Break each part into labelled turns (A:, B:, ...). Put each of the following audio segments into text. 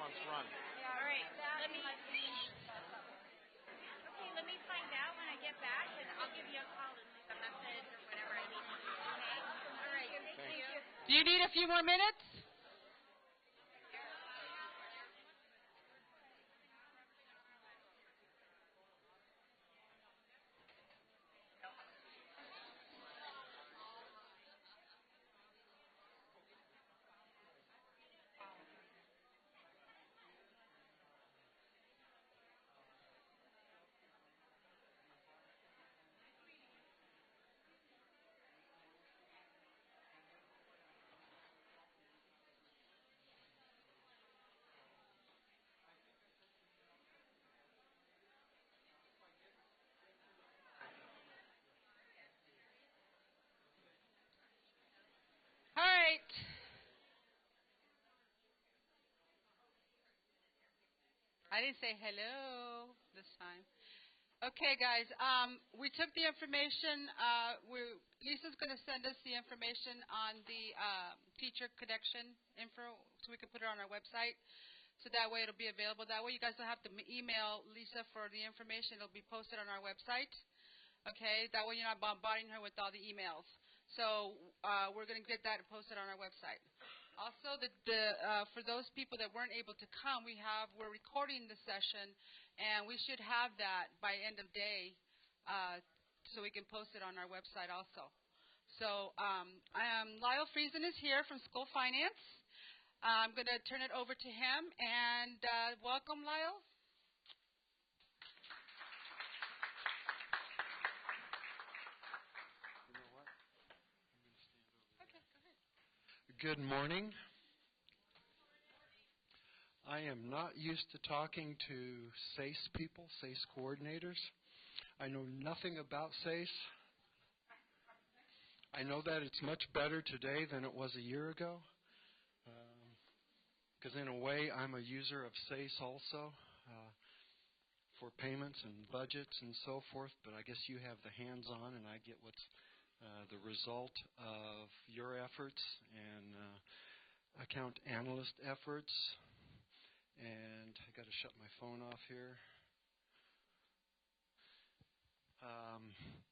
A: month's run.
B: All right. Let me find out when I get back, and I'll give you a call and leave a message or whatever I need to do. Okay? All right. Thank you.
C: Do you need a few more minutes? All right. I didn't say hello this time. Okay, guys. We took the information. Lisa's going to send us the information on the teacher connection info so we can put it on our website. So that way it'll be available. That way you guys don't have to email Lisa for the information. It'll be posted on our website. Okay, that way you're not bombarding her with all the emails. So we're going to get that posted on our website. Also, for those people that weren't able to come, we're recording the session, and we should have that by end of day, so we can post it on our website also. So Lyle Friesen is here from School Finance. I'm going to turn it over to him, and welcome, Lyle.
D: Good morning. I am not used to talking to SACE people, SACE coordinators. I know nothing about SACE. I know that it's much better today than it was a year ago, because in a way I'm a user of SACE also for payments and budgets and so forth, but I guess you have the hands-on and I get what's the result of your efforts and account analyst efforts. And I got to shut my phone off here.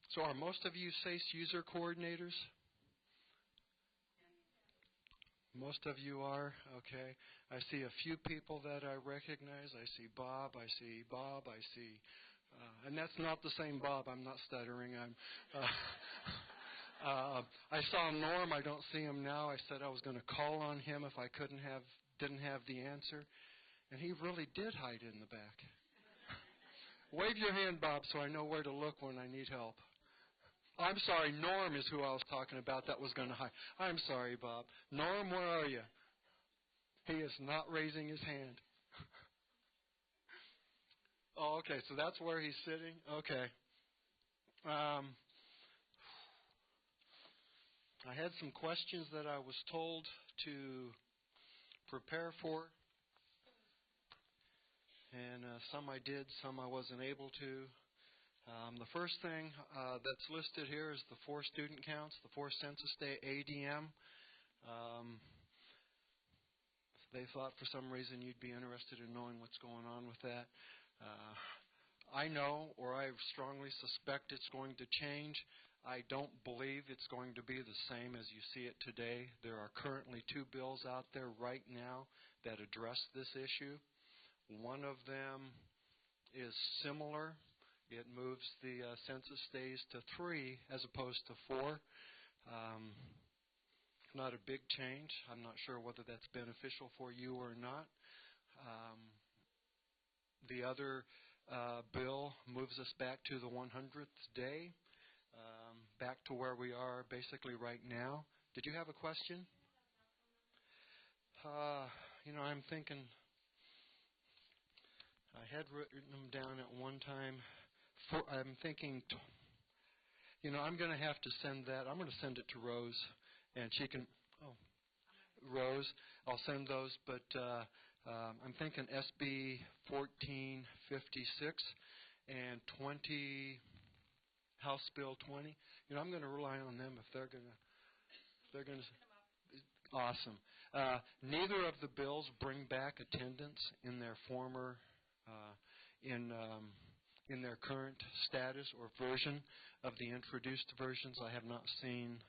D: So are most of you SACE user coordinators? Most of you are? Okay. I see a few people that I recognize. I see Bob. I see Bob. I see... and that's not the same Bob. I'm not stuttering. I saw Norm. I don't see him now. I said I was going to call on him if I didn't have the answer. And he really did hide in the back. Wave your hand, Bob, so I know where to look when I need help. I'm sorry, Norm is who I was talking about that was going to hide. I'm sorry, Bob. Norm, where are you? He is not raising his hand. Oh, okay, so that's where he's sitting? Okay. I had some questions that I was told to prepare for. And some I did, some I wasn't able to. The first thing that's listed here is the 4 student counts, the 4 census day ADM. They thought for some reason you'd be interested in knowing what's going on with that. I know, or I strongly suspect it's going to change. I don't believe it's going to be the same as you see it today. There are currently 2 bills out there right now that address this issue. One of them is similar. It moves the census days to 3 as opposed to 4. Not a big change. I'm not sure whether that's beneficial for you or not. The other bill moves us back to the 100th day, back to where we are basically right now. Did you have a question? I'm thinking... I had written them down at one time. I'm thinking, I'm going to have to send that. I'm going to send it to Rose, and she can, Rose, I'll send those, but I'm thinking SB 1456 and 20, House Bill 20. I'm going to rely on them if they're going to. Awesome. Neither of the bills bring back attendance in their former, in their current status or version of the introduced versions. I have not seen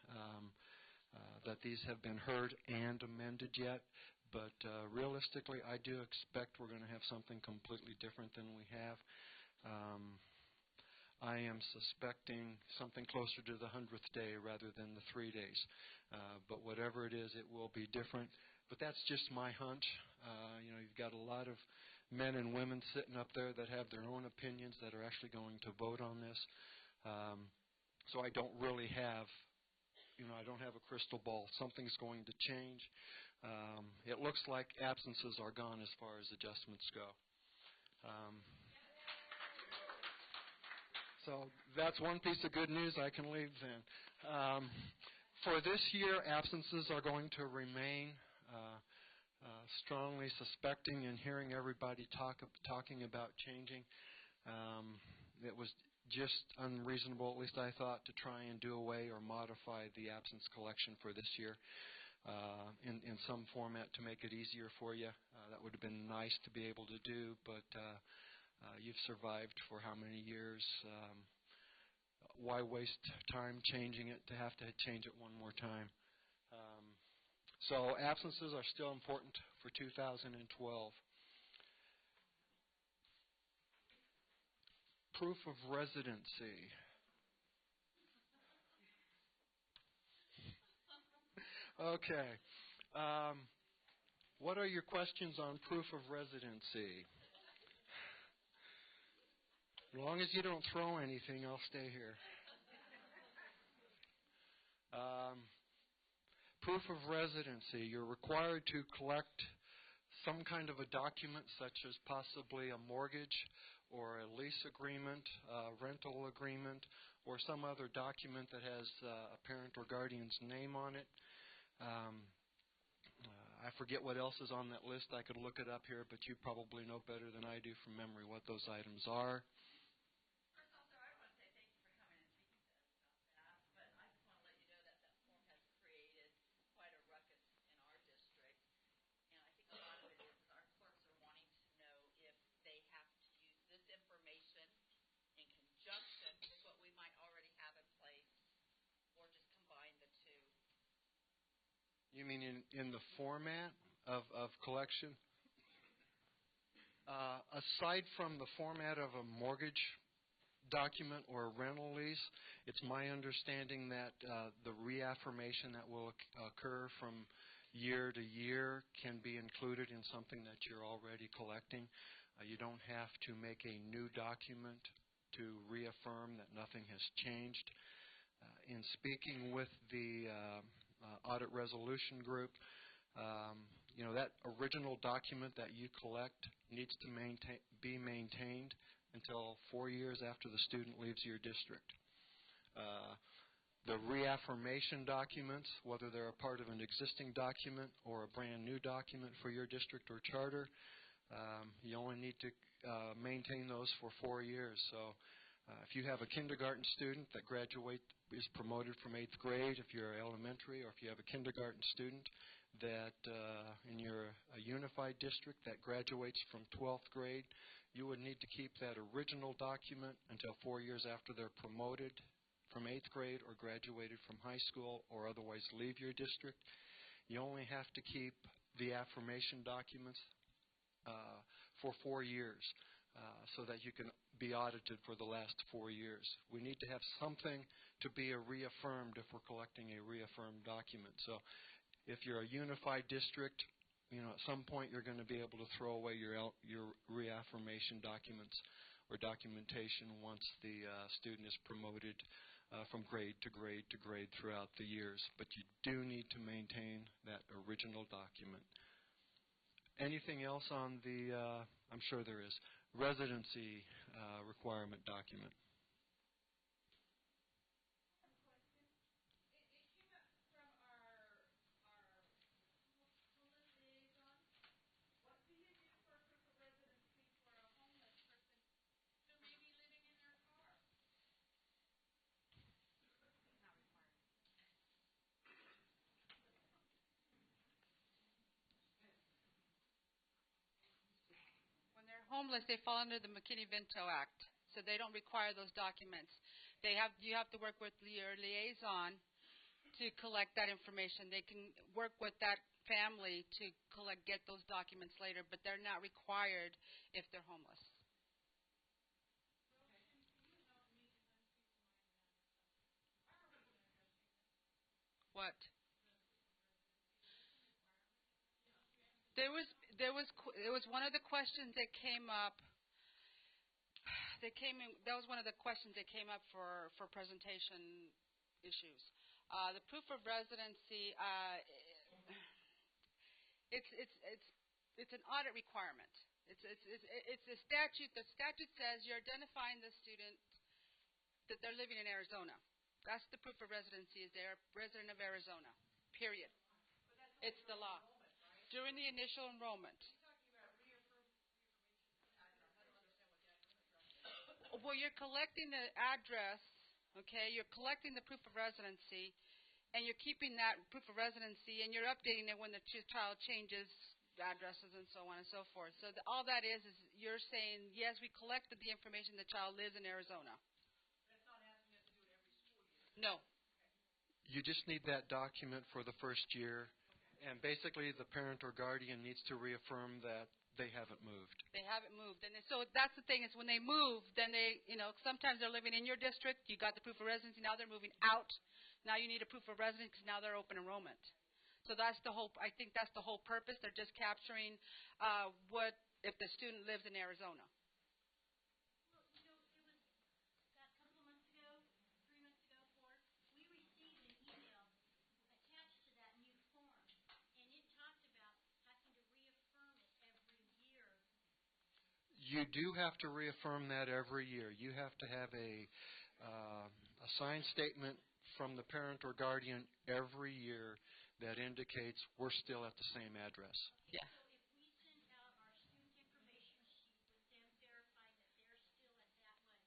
D: that these have been heard and amended yet, but realistically, I do expect we're going to have something completely different than we have. I am suspecting something closer to the 100th day rather than the 3 days. But whatever it is, it will be different. But that's just my hunch. You've got a lot of men and women sitting up there that have their own opinions that are actually going to vote on this. So I don't really have, I don't have a crystal ball. Something's going to change. It looks like absences are gone as far as adjustments go. So that's one piece of good news. I can leave then. For this year, absences are going to remain. Strongly suspecting and hearing everybody talking about changing. It was just unreasonable, at least I thought, to try and do away or modify the absence collection for this year in some format to make it easier for you. That would have been nice to be able to do, but you've survived for how many years? Why waste time changing it to have to change it one more time? So absences are still important for 2012. Proof of residency. Okay. What are your questions on proof of residency? As long as you don't throw anything, I'll stay here. Proof of residency. You're required to collect some kind of a document, such as possibly a mortgage or a lease agreement, a rental agreement, or some other document that has a parent or guardian's name on it. I forget what else is on that list. I could look it up here, but you probably know better than I do from memory what those items are. You mean in the format of collection? Aside from the format of a mortgage document or a rental lease, it's my understanding that the reaffirmation that will occur from year to year can be included in something that you're already collecting. You don't have to make a new document to reaffirm that nothing has changed. In speaking with the audit resolution group, that original document that you collect needs to be maintained until 4 years after the student leaves your district. The reaffirmation documents, whether they're a part of an existing document or a brand new document for your district or charter, you only need to maintain those for 4 years. So if you have a kindergarten student that is promoted from 8th grade, if you're elementary, or if you have a kindergarten student that in your unified district that graduates from 12th grade, you would need to keep that original document until 4 years after they're promoted from 8th grade or graduated from high school or otherwise leave your district. You only have to keep the affirmation documents for 4 years so that you can be audited for the last 4 years. We need to have something to be reaffirmed if we're collecting a reaffirmed document. So if you're a unified district, at some point you're going to be able to throw away your reaffirmation documents or documentation once the student is promoted from grade to grade to grade throughout the years. But you do need to maintain that original document. Anything else on the, I'm sure there is, residency requirement document?
C: homeless, they fall under the McKinney-Vento Act, so they don't require those documents. You have to work with your liaison to collect that information. They can work with that family to get those documents later, but they're not required if they're homeless. What? There was one of the questions that came up. That was one of the questions that came up for presentation issues. The proof of residency. It's an audit requirement. It's a statute. The statute says you're identifying the student that they're living in Arizona. That's the proof of residency. Is they're a resident of Arizona. Period. It's the law. During the initial enrollment. Well, you're collecting the address, okay? You're collecting the proof of residency, and you're keeping that proof of residency, and you're updating it when the child changes addresses and so on and so forth. So all that is you're saying, yes, we collected the information the child lives in Arizona. That's not asking us to do it every school year. No.
D: You just need that document for the first year, and basically the parent or guardian needs to reaffirm that they haven't moved.
C: They haven't moved. And so that's the thing is when they move, then they, sometimes they're living in your district. You got the proof of residency. Now they're moving out. Now you need a proof of residency because now they're open enrollment. So that's the whole, I think that's the whole purpose. They're just capturing what if the student lives in Arizona.
B: Well, it was about a couple of months ago, 3 months ago, 4, we received an email attached to that new form, and it talked about having to reaffirm it every year.
D: You do have to reaffirm that every year. You have to have a signed statement from the parent or guardian every year that indicates we're still at the same address.
C: Yeah.
B: So if we send out our student information sheet with them verifying that they're still at that one,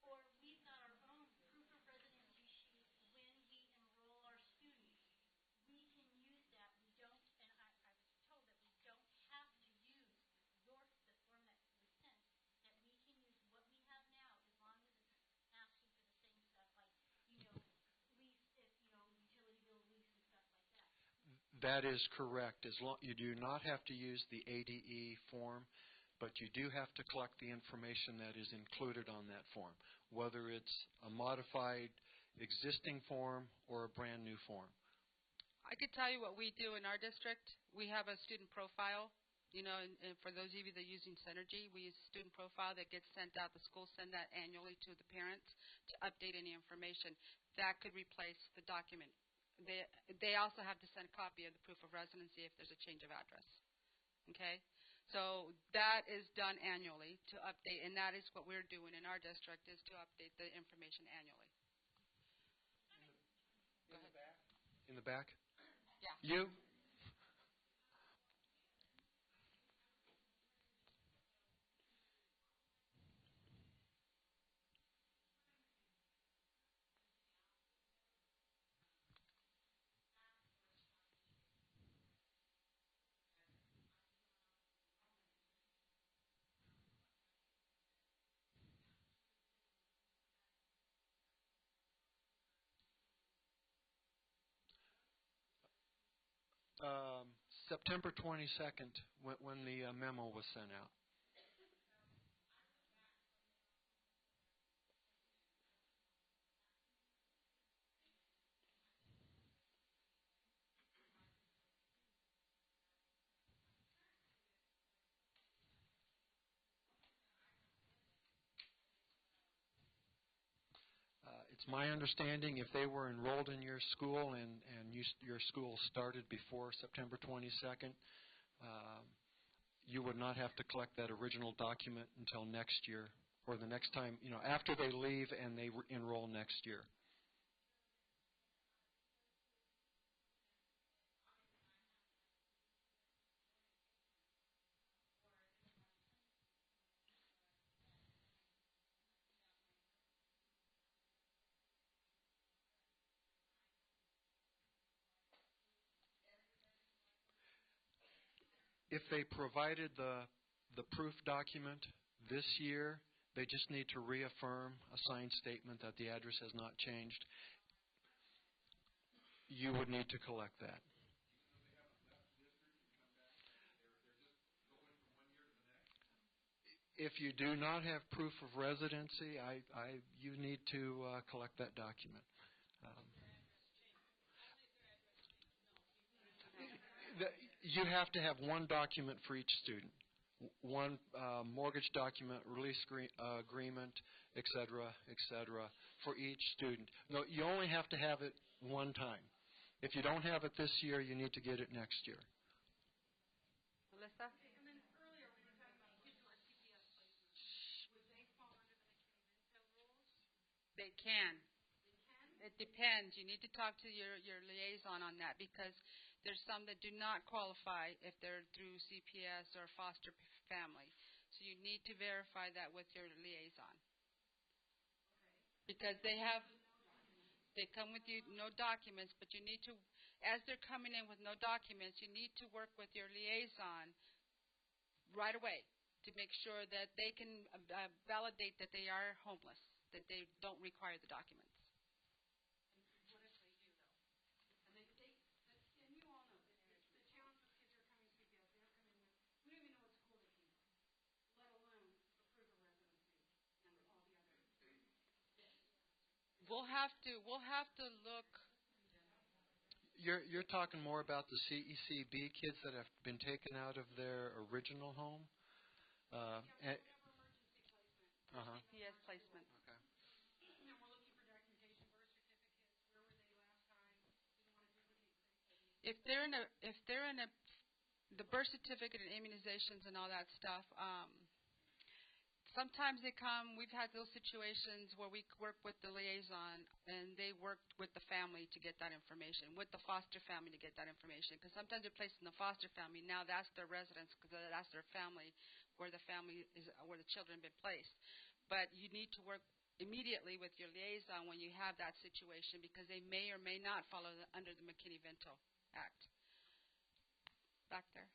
B: or we've got our own proof of residency sheet when we enroll our students, we can use that. We don't, and I was told that we don't have to use the form that was sent, that we can use what we have now as long as it's asking for the same stuff like, lease, utility bill lease and stuff like that.
D: That is correct. You do not have to use the ADE form, but you do have to collect the information that is included on that form, whether it's a modified existing form or a brand new form.
C: I could tell you what we do in our district. We have a student profile. And for those of you that are using Synergy, we use a student profile that gets sent out. The schools send that annually to the parents to update any information. That could replace the document. They also have to send a copy of the proof of residency if there's a change of address. Okay? So that is done annually to update, and that is what we're doing in our district is to update the information annually. Go ahead.
D: In the back?
C: Yeah.
D: You? September 22nd, when the memo was sent out. It's my understanding if they were enrolled in your school and your school started before September 22nd, you would not have to collect that original document until next year or the next time, after they leave and they enroll next year. If they provided the the proof document this year. They just need to reaffirm a signed statement that the address has not changed. You would need to collect that. If you do not have proof of residency, you need to collect that document. You have to have one document for each student. One mortgage document, release agreement, et cetera, for each student. No, you only have to have it one time. If you don't have it this year, you need to get it next year.
C: Melissa?
B: And then earlier we were talking about kids who are CPS placements. Would they fall under the McKinney-Vento rules?
C: They can.
B: They can?
C: It depends. You need to talk to your liaison on that because there's some that do not qualify if they're through CPS or foster family. So you need to verify that with your liaison. Because they come with you no documents, but you need to, as they're coming in with no documents, you need to work with your liaison right away to make sure that they can validate that they are homeless, that they don't require the documents.
B: What if they do, though? And and you all know that the challenge with kids who are coming to CPS, they don't come in with, we don't even know what school they came from, let alone a proof of residency and all the other.
C: We'll have to look.
D: You're talking more about the CECB kids that have been taken out of their original home?
B: Whatever emergency placement.
C: CPS placement.
D: Okay.
B: And we're looking for documentation, birth certificates, where were they last time? We don't want to duplicate things.
C: If they're in the birth certificate and immunizations and all that stuff, sometimes they come. We've had those situations where we work with the liaison and they worked with the family to get that information, with the foster family to get that information. Because sometimes they're placed in the foster family. Now that's their residence because that's their family, where the children have been placed. But you need to work immediately with your liaison when you have that situation because they may or may not follow under the McKinney-Vento Act. Back there.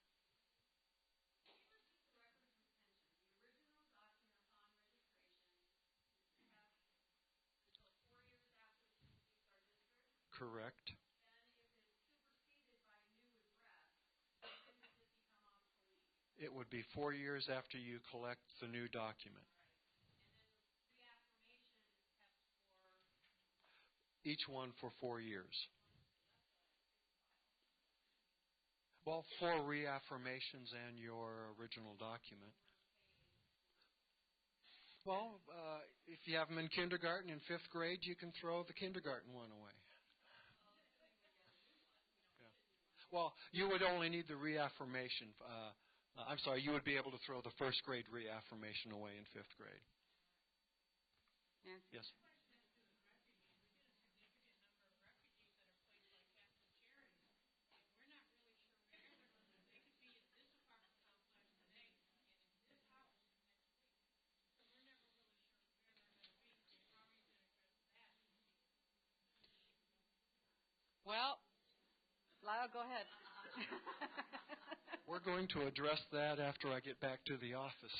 D: Correct.
B: And if it's superseded by a new address, when does it become obsolete?
D: It would be 4 years after you collect the new document.
B: Right. And then reaffirmation is kept for?
D: Each one for 4 years. Well, 4 reaffirmations and your original document. Well, if you have them in kindergarten in 5th grade, you can throw the kindergarten one away. Well, you would only need the reaffirmation. You would be able to throw the 1st grade reaffirmation away in 5th grade.
C: Nancy?
D: Yes.
C: Well, Lyle, go ahead.
D: We're going to address that after I get back to the office.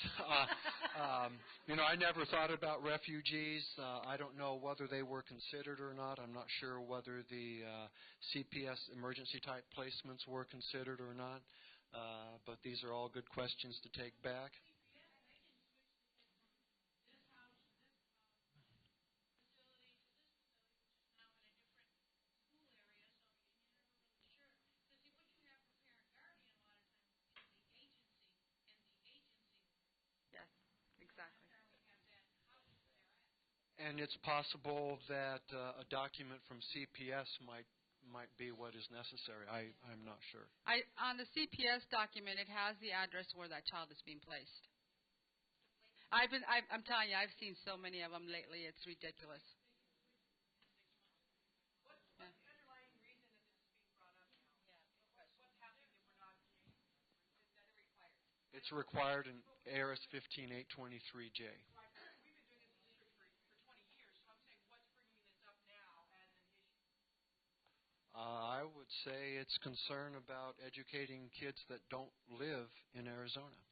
D: I never thought about refugees. I don't know whether they were considered or not. I'm not sure whether the CPS emergency type placements were considered or not. But these are all good questions to take back.
C: Yes, exactly.
D: And it's possible that a document from CPS might be what is necessary. I'm not sure.
C: On the CPS document, it has the address where that child is being placed. I'm telling you, I've seen so many of them lately. It's ridiculous.
A: What's the underlying reason that this is being brought up now? What's happening if we're not? Is that required?
D: It's required in ARS 15823J.
A: We've been doing this research for 20 years, so I'm saying what's bringing this up now as an issue?
D: I would say it's concern about educating kids that don't live in Arizona.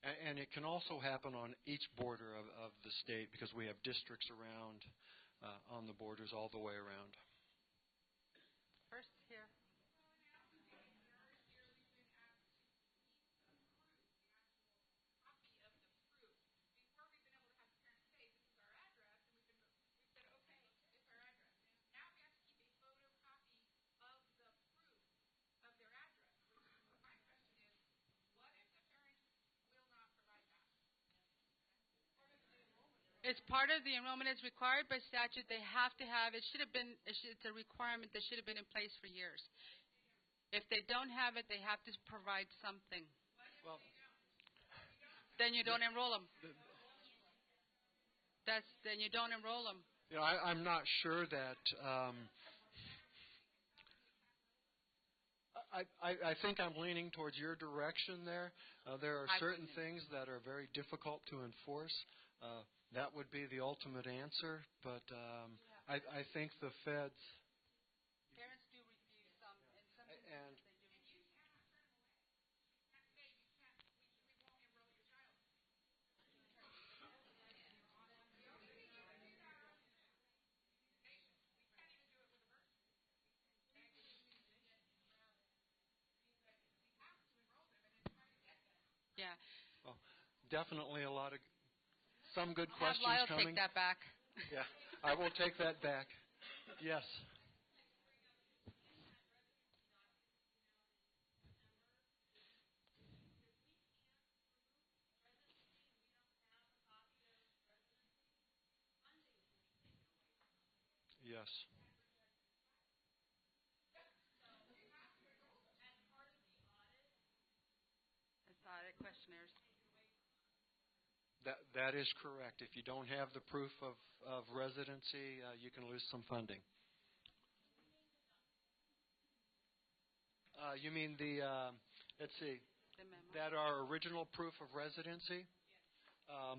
D: And it can also happen on each border of the state because we have districts around on the borders all the way around.
C: First here. It's part of the enrollment. It's required by statute. They have to have. It should have been. It's a requirement that should have been in place for years. If they don't have it, they have to provide something.
D: Well,
C: then you don't enroll them. Then you don't enroll them.
D: You know, I'm not sure that. I think I'm leaning towards your direction there. There are certain things that are very difficult to enforce. That would be the ultimate answer, but I think the feds.
C: Parents do refuse some, and some
D: and
C: they do refuse. Yeah.
D: Well, definitely some good questions
C: Lyle
D: coming.
C: Take that back.
D: Yeah, I will take that back. Yes. Yes.
C: It's audit questionnaires.
D: That is correct. If you don't have the proof of residency, you can lose some funding. You mean let's see, that our original proof of residency?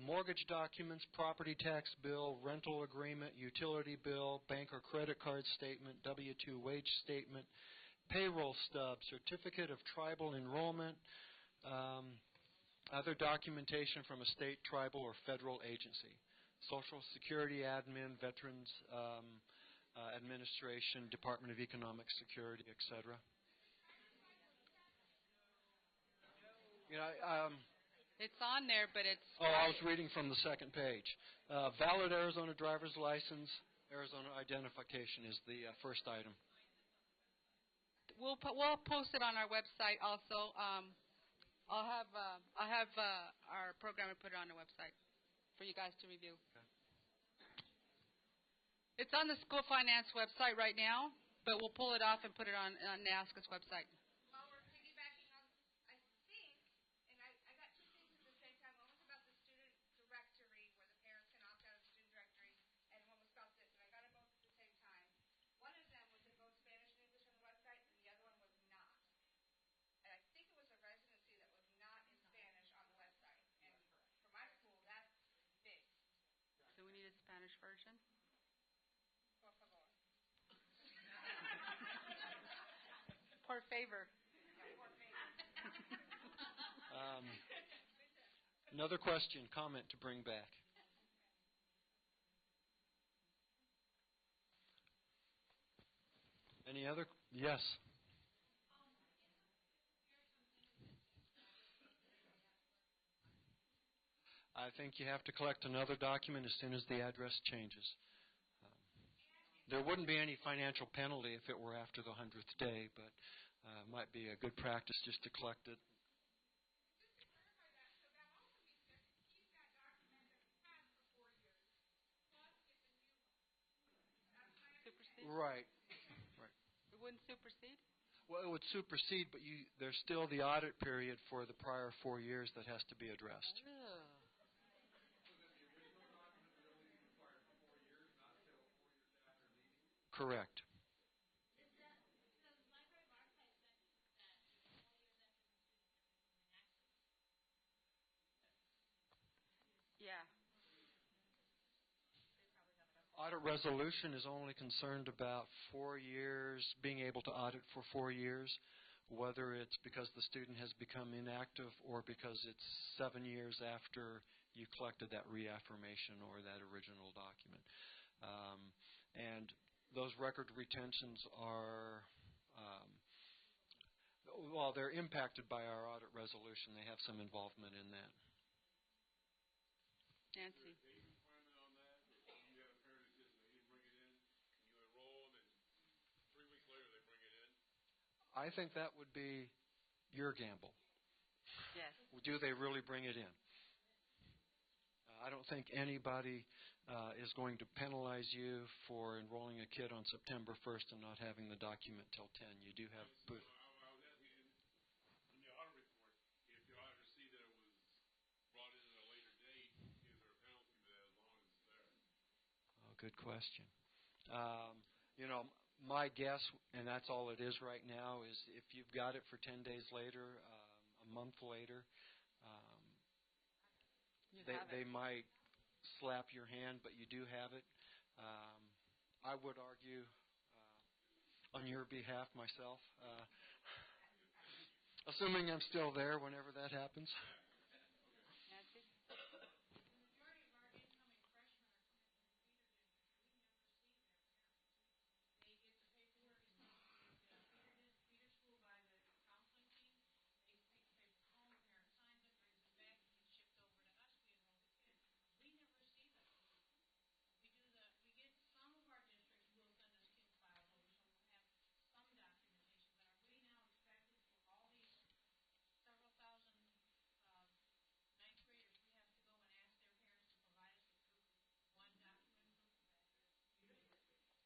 D: Mortgage documents, property tax bill, rental agreement, utility bill, bank or credit card statement, W-2 wage statement, payroll stub, certificate of tribal enrollment, other documentation from a state, tribal, or federal agency, Social Security admin, Veterans Administration, Department of Economic Security, etc. You know,
C: it's on there, but it's.
D: Oh, I was reading from the second page. Valid Arizona driver's license, Arizona identification is the first item.
C: We'll post it on our website also. I'll have our programmer put it on the website for you guys to review.
D: Okay.
C: It's on the school finance website right now, but we'll pull it off and put it on the ASCUS website.
A: While we're piggybacking on, I think, and I got two things at the same time. One was about the student directory, where the parents can opt out of the student directory, and one was about this, and I got them both at the same time. One of them was in both Spanish and English on the website, and the other one was not. And I think it was a residency that was not in Spanish on the website. And for my school, that's big.
C: Do we need a Spanish version?
A: Por favor.
C: Por favor.
D: Another question, comment to bring back. Any other? Yes. I think you have to collect another document as soon as the address changes. There wouldn't be any financial penalty if it were after the 100th day, but it might be a good practice just to collect it.
C: Supersede?
D: Right.
C: It wouldn't supersede?
D: Well, it would supersede, but there's still the audit period for the prior 4 years that has to be addressed.
C: Oh.
D: Correct.
C: Yeah.
D: Audit resolution is only concerned about 4 years, being able to audit for 4 years. whether it's because the student has become inactive or because it's 7 years after you collected that reaffirmation or that original document. And those record retentions are, well, they're impacted by our audit resolution. They have some involvement in that.
C: Nancy.
D: I think that would be your gamble.
C: Yes.
D: Do they really bring it in? I don't think anybody is going to penalize you for enrolling a kid on September 1st and not having the document till 10. You do have... Good question. My guess, and that's all it is right now, is if you've got it for 10 days later, a month later, they might slap your hand, but you do have it. I would argue on your behalf myself, assuming I'm still there whenever that happens.
C: Nancy?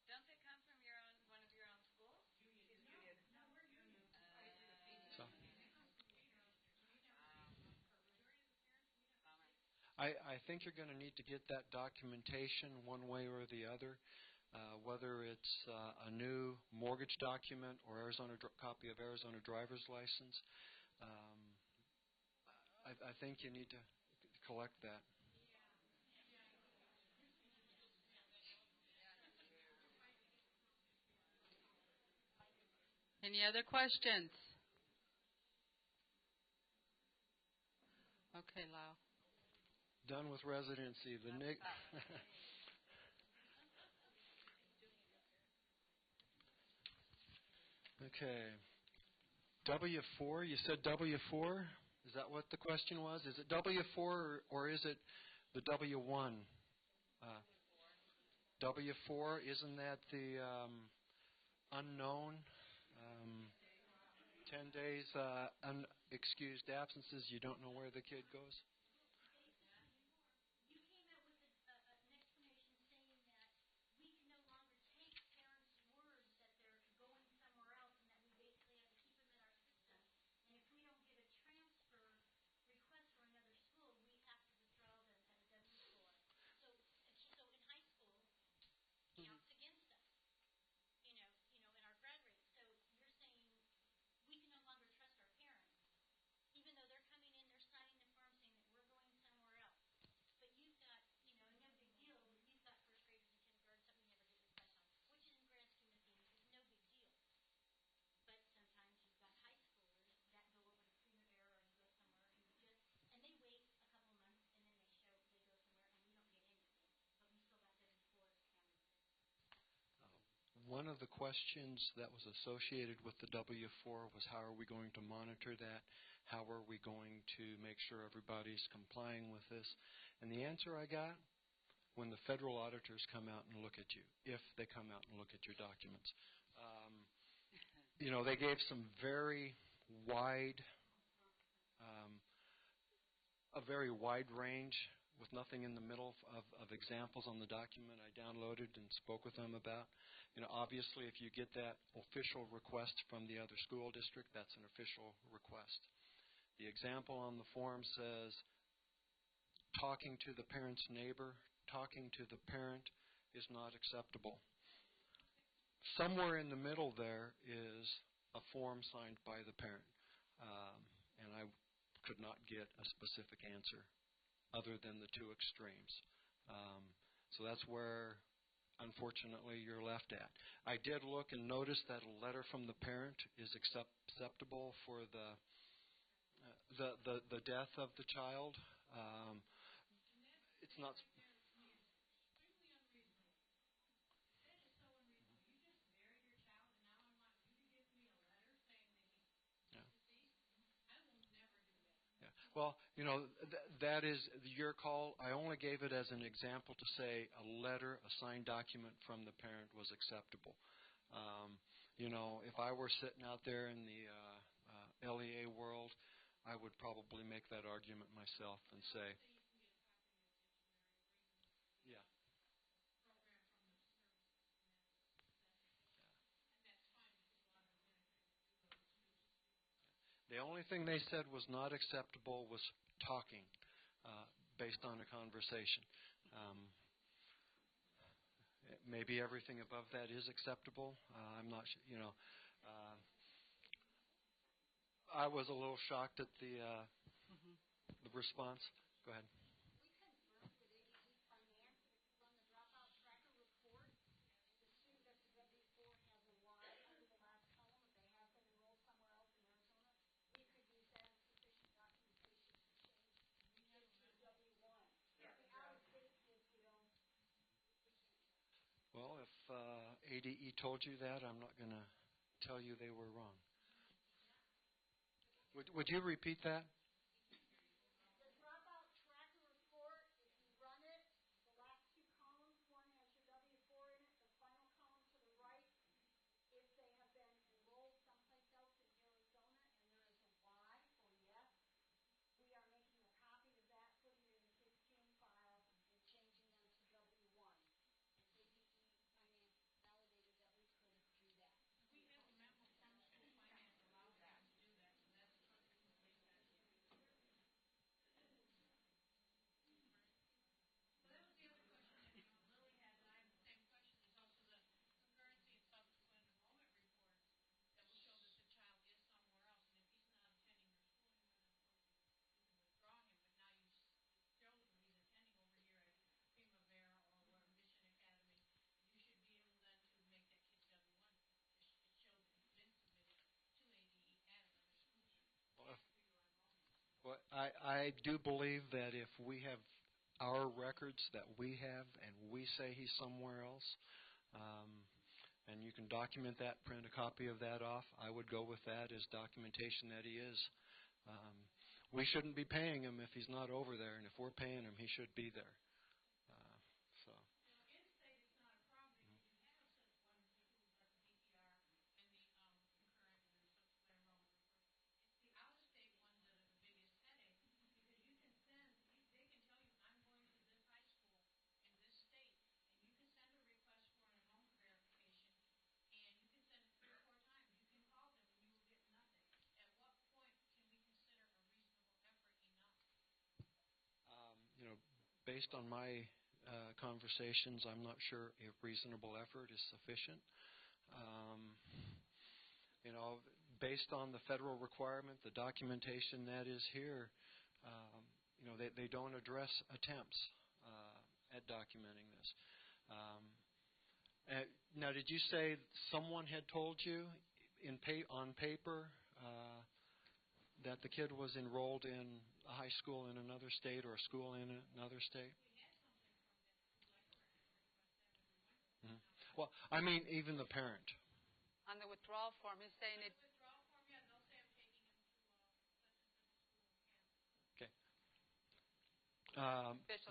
A: Don't they come from one of your own schools? No, we're union.
D: I think you're going to need to get that documentation one way or the other, whether it's a new mortgage document or copy of Arizona driver's license. I think you need to collect that.
C: Any other questions? Okay, Lyle.
D: Done with residency. The next. Okay. W4. You said W4. Is that what the question was? Is it W4 or is it the W1? W4. Isn't that the unknown? 10 days unexcused absences. You don't know where the kid goes.
B: You came out with an explanation saying that we can no longer take parents' words that they're going somewhere else and that we basically have to keep them in our system. And if we don't get a transfer request for another school, we have to withdraw them at a W4. So in high school, counts against us. In our grad rate. So you're saying we can no longer trust our parents, even though they're coming in, they're signing the form saying that we're going somewhere else. But you've got, no big deal. You've got first graders and kindergarten, something we never did request on, which in grand scheme of things is no big deal. But sometimes you've got high schoolers that go over to Primavera and go somewhere and they wait a couple of months and then they go somewhere and we don't get anything. But we still got W4 counted.
D: One of the questions that was associated with the W4 was how are we going to monitor that? How are we going to make sure everybody's complying with this? And the answer I got, when the federal auditors come out and look at you, if they come out and look at your documents. They gave some very wide, a very wide range with nothing in the middle of examples on the document I downloaded and spoke with them about. Obviously, if you get that official request from the other school district, that's an official request. The example on the form says, talking to the parent's neighbor, talking to the parent is not acceptable. Somewhere in the middle there is a form signed by the parent, and I could not get a specific answer other than the two extremes. So that's where, unfortunately, you're left at. I did look and notice that a letter from the parent is acceptable for the death of the child. It's not. Well, that is your call. I only gave it as an example to say a letter, a signed document from the parent was acceptable. If I were sitting out there in the LEA world, I would probably make that argument myself and say, yeah. The only thing they said was not acceptable was talking based on a conversation. Maybe everything above that is acceptable. I'm not sure. I was a little shocked at the response. Go ahead.
B: We confirmed with ADE Finance that if you run the dropout tracker report, the student at the W-4 has a Y over the last column, if they have been enrolled somewhere else in Arizona, we could use that as sufficient documentation to change it to W-1. The out-of-state kids, we can't.
D: Well, if ADE told you that, I'm not going to tell you they were wrong. Would you repeat that?
B: The dropout tracker report, if you run it, the last two columns, one has your W-4 in it, the final column to the right, if they have been enrolled someplace else in Arizona and there is a Y or yes, we are making a copy of that, putting it in the 15 file, and changing them to W-1. And ADE Finance validated that we could do that. We have a memo from school finance allowed that to do that, so that's perfect.
E: So that was the other question that Lily had, and I have the same question, is also the concurrency and subsequent enrollment reports that will show that the child is somewhere else, and if he's not attending your school anymore, then of course you can withdraw him, but now you show that he's attending over here at Primavera or Mission Academy, you should be able then to make that kid W-1. It shows that he's been submitted to ADE at another school.
D: Well, I do believe that if we have our records that we have and we say he's somewhere else, and you can document that, print a copy of that off, I would go with that as documentation that he is. We shouldn't be paying him if he's not over there, and if we're paying him, he should be there. So.
E: In-state is not a problem because you have such wonderful tools like the DPR and the concurrent and subsequent enrollment report. It's the out-of-state ones that are the biggest headache because you can send, they can tell you, I'm going to this high school in this state, and you can send a request for an enrollment verification, and you can send it 3 or 4 times. You can call them, and you will get nothing. At what point can we consider a reasonable effort enough?
D: Based on my conversations, I'm not sure a reasonable effort is sufficient. Based on the federal requirement, the documentation that is here, they don't address attempts at documenting this. Now, did you say someone had told you on paper that the kid was enrolled in a high school in another state or a school in another state? Mm-hmm. Well, I mean, even the parent.
C: On the withdrawal form, he's saying it.
E: The withdrawal form, yeah, they'll say I'm taking him to such and such a school in Kansas.
D: Okay.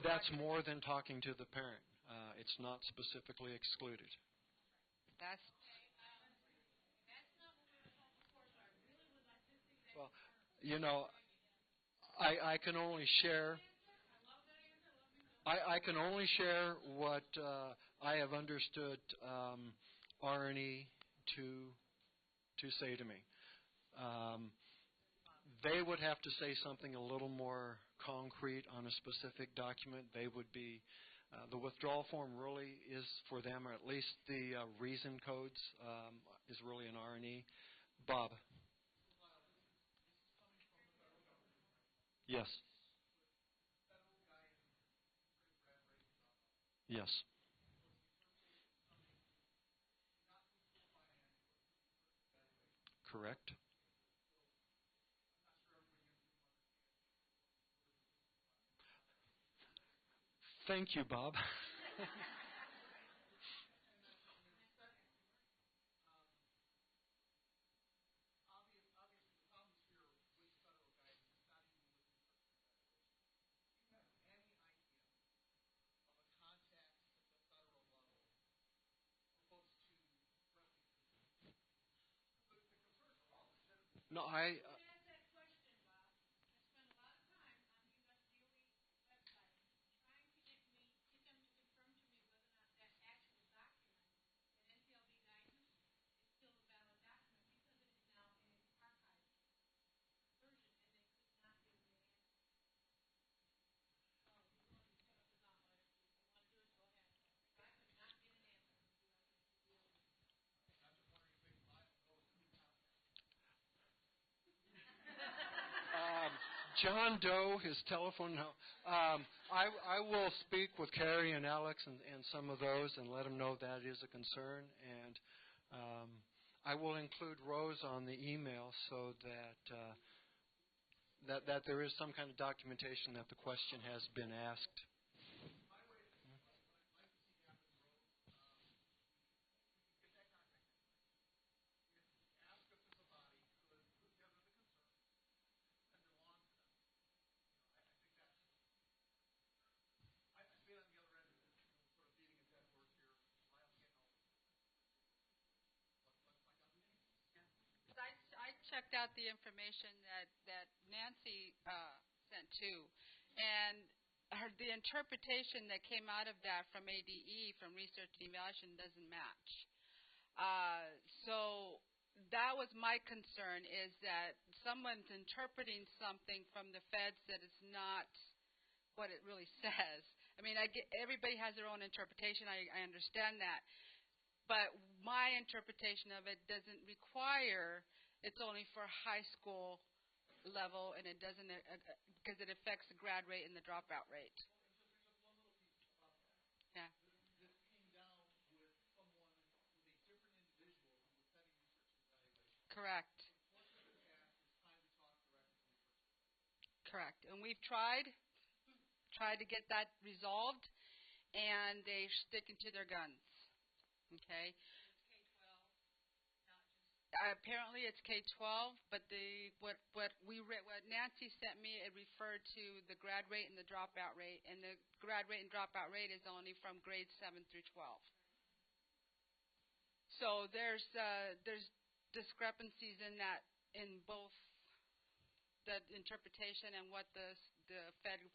D: That's more than talking to the parent. It's not specifically excluded.
C: That's.
E: That's not what we were told before, so I really would like to see that.
D: Well, I can only share. I can only share what I have understood R&E to say to me. They would have to say something a little more concrete on a specific document. They would be the withdrawal form really is for them, or at least the reason codes is really an R&E. Bob. Yes. Yes. Correct. Thank you, Bob.
F: Obviously, the problems here with federal guidance is not even with the Federation. Do you have any idea of a contact at the federal level for folks to refugees? The concerns are all legitimate.
D: No,
E: Don't ask that question, Bob. I spend a lot of time on the U.S. DOE website trying to get them to confirm to me whether or not that actual document, that NTLB guidance, is still a valid document because it is now in an archived version, and they could not give me an answer. So if you want to put up the gauntlet, if you want to do it, go ahead. But I could not get an answer from the U.S. DOE.
F: I'm just wondering if they file those in the contact.
D: John Doe, his telephone. No, I will speak with Carrie and Alex and some of those and let them know that is a concern. And I will include Rose on the email so that that there is some kind of documentation that the question has been asked.
F: My way is, what I'd like to see happen, Rose, we can get that contact information. If ASCUS as a body could put together the concerns and send it along to them, I think that's. I see it on the other end of it, sort of beating a dead horse here. Why am I getting all this? Let's find out the names.
C: I checked out the information that Nancy sent too, and the interpretation that came out of that from ADE, from Research and Evaluation, doesn't match. So that was my concern, is that someone's interpreting something from the feds that is not what it really says. I mean, everybody has their own interpretation. I understand that. But my interpretation of it doesn't require, it's only for high school level, and it doesn't, because it affects the grad rate and the dropout rate.
F: Just one little piece about that.
C: Yeah.
F: This came down with someone, with a different individual who was setting research and evaluation.
C: Correct.
F: What's been asked, it's time to talk directly to research and evaluation.
C: Correct. And we've tried to get that resolved, and they're sticking to their guns. Okay.
B: It's K-12, not just.
C: Apparently it's K-12, but what Nancy sent me, it referred to the grad rate and the dropout rate, and the grad rate and dropout rate is only from grades 7 through 12. So there's discrepancies in that, in both the interpretation and what the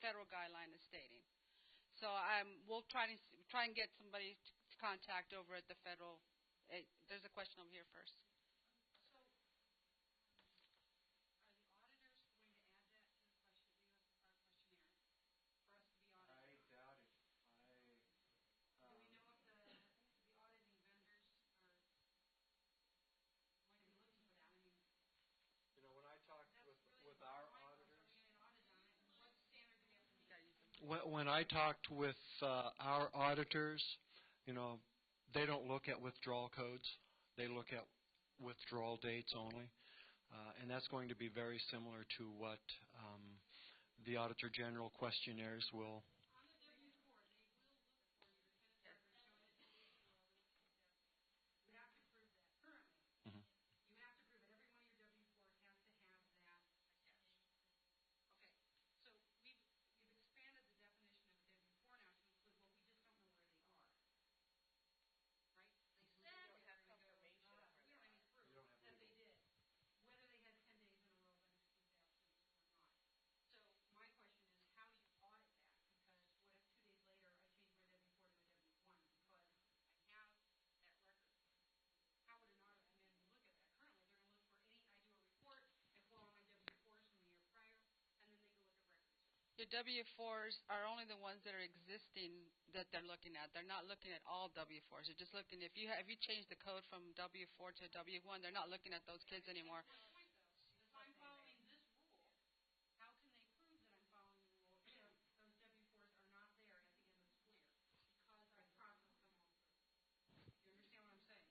C: federal guideline is stating. So we'll try and get somebody to contact over at the federal. There's a question over here first.
G: So, are the auditors going to add that to the question, our questionnaire, for us to be audited?
D: I doubt it.
G: Do we know if the auditing vendors are going to be looking for that? I mean,
D: When I talked
G: that's really
D: with our
G: my question.
D: auditors.
G: Are we going to get audited on it? And what standard do we have to meet?
D: When I talked with our auditors, they don't look at withdrawal codes. They look at withdrawal dates only. And that's going to be very similar to what the Auditor General questionnaires will.
G: On the W-4, they will look for your tenant records showing that you did well, and things like that. You have to prove that currently.
D: Mhm.
G: You have to prove that every one of your W-4s has to have that attached. Okay, so we've expanded the definition of a W-4 now to include, well, we just don't know where they are. Right? They said we don't have confirmation. We don't have any proof that they did. Whether they had 10 days in a row of unexcused absence or not. So my question is, how do you audit that? Because what if 2 days later I change my W-4 to a W-1 because I have that record? How would an audit come in and look at that? Currently, they're going to look for I do a report, I pull all my W-4s from the year prior, and then they go look at records.
C: Your W-4s are only the ones that are existing that they're looking at. They're not looking at all W-4s. They're just looking, if you change the code from W-4 to W-1, they're not looking at those kids anymore.
G: That's my point, though. If I'm following this rule, how can they prove that I'm following the rule if those W-4s are not there at the end of the school year? Because I processed them all through. You understand what I'm saying?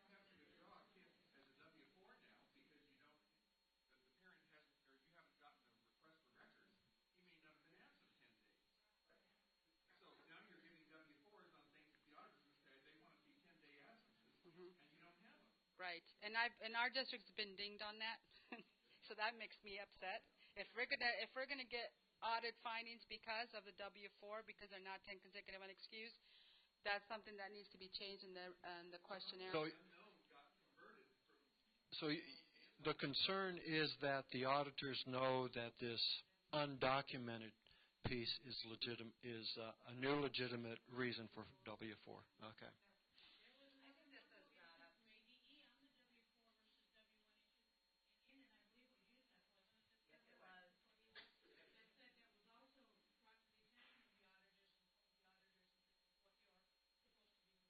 F: You have to withdraw a kid as a W-4 now because the parent hasn't, or you haven't gotten a request for records. He may not have been absent 10 days.
C: Right. And our district's been dinged on that, so that makes me upset. If we're gonna get audit findings because of the W-4, because they're not 10 consecutive unexcused, that's something that needs to be changed in the questionnaire.
D: So the concern is that the auditors know that this undocumented piece is a new legitimate reason for W-4. Okay.
E: There was an issue from ADE on the W-4 versus W-1 issue, and I believe it was USF, wasn't it? Yes, it was. That said, that was also brought to the attention of the auditors and told the auditors that this is what you're supposed to be looking for.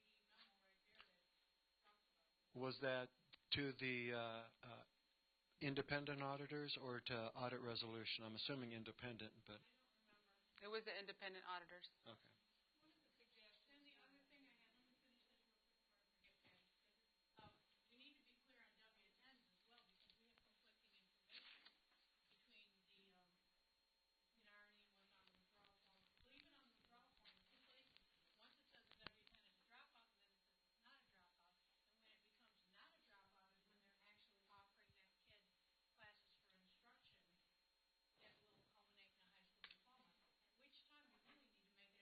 E: So there's another ADE memo right there that talks about this.
D: Was that to the independent auditors or to audit resolution? I'm assuming independent, but...
C: It was the independent auditors.
D: Okay.
E: One of the suggestions, and the other thing I had, let me finish this real quick before I forget, Patty, because we need to be clear on W-10s as well, because we have conflicting information between Arnie and what's on the withdrawal form. But even on the withdrawal form, in two places, once it says a W-10 is a dropout, and then it says it's not a dropout. And when it becomes not a dropout is when they're actually offering that kid classes for instruction that will culminate in a high school diploma. At which time you really need to make it a W-1.